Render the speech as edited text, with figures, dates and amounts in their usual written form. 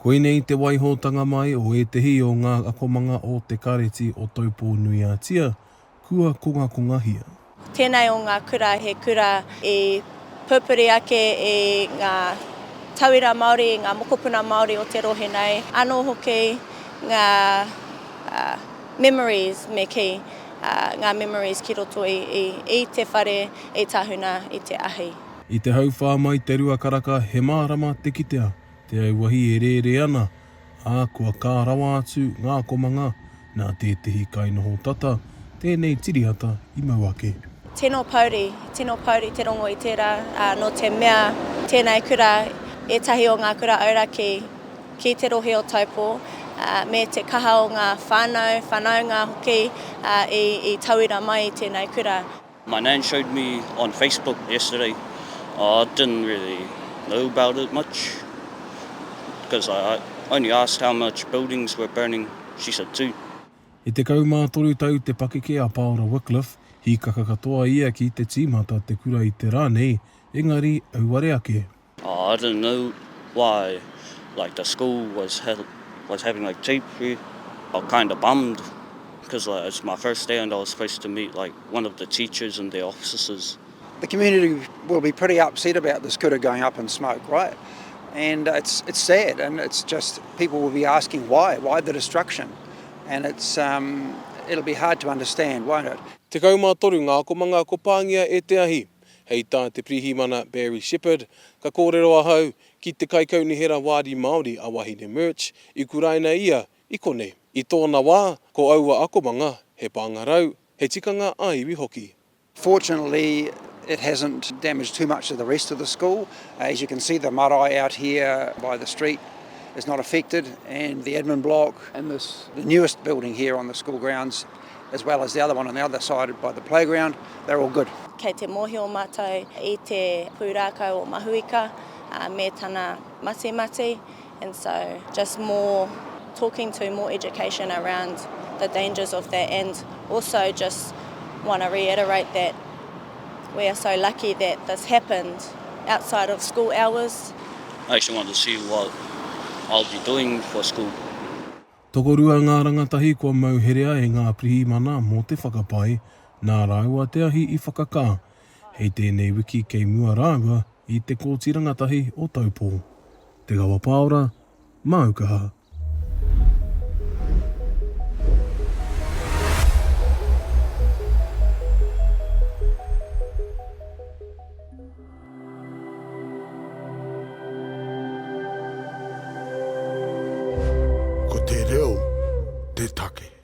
Koinei te waihotanga mai o e tehi o ngā akomanga o te kareti o Taupō-nui-a-Tia, kua kongahia. Tēnei o ngā kura, he kura e pupuri ake e ngā tauira Māori, ngā mokopuna Māori o te rohe nei. Anō hoki ngā memories me ki, ngā memories ki roto i te whare, i tahuna, i te ahi. I te hauwha mai te rua karaka he mārama te kitea, te auahi e rere ana, kua kā rawa atu ngā komanga, nā tētehi kainoho tata, tēnei tiriata i mauake. Tēnō Pauri, te rongo i tērā, no te mea, tēnei kura, e tahi o ngā kura auraki ki te rohe o Taupō, me te kaha o ngā whanaunga hoki i tauira mai i tēnei kura. My nan showed me on Facebook yesterday. I didn't really know about it much because I only asked how much buildings were burning. She said 2. I te kaumātoru tau te pakeke a Paora Wickliffe, hi kakakatoa ia ki te tīmata te kura i te rānei, engari auare ake. I didn't know why the school was having tape here. I was kind of bummed because it's my first day and I was supposed to meet one of the teachers and their officers. The community will be pretty upset about this kura going up in smoke, right? And it's sad, and it's just people will be asking why the destruction, and it'll be hard to understand, won't it? Te kaumātoru ngā komanga ko pāngia e te ahi. Hei tā te pirihimana Barry Shepherd, ka kōrero ahau ki te kaikaunihera wādi Māori a wahine merch, i kuraina ia, i kone. I tōna wā, ko aua akomanga, he pāngarau, he tikanga a iwi hoki. Fortunately, it hasn't damaged too much of the rest of the school. As you can see, the marae out here by the street is not affected, and the admin block and the newest building here on the school grounds, as well as the other one on the other side by the playground, they're all good. Kei te mohi o mātou i te pūrākau o mahuika, me tana mati, and so just more talking to more education around the dangers of that, and also just want to reiterate that we are so lucky that this happened outside of school hours. I actually wanted to see what I'll be doing for school. Tokorua ngā rangatahi kua mauherea e ngā pirihimana mō te whakapai, nā rāua te ahi i whakakā. Hei tēnei wiki kei mua rāua i te kōti rangatahi o Taupō. Te Kawa Paora, Aukaha. Ko te reo, te take.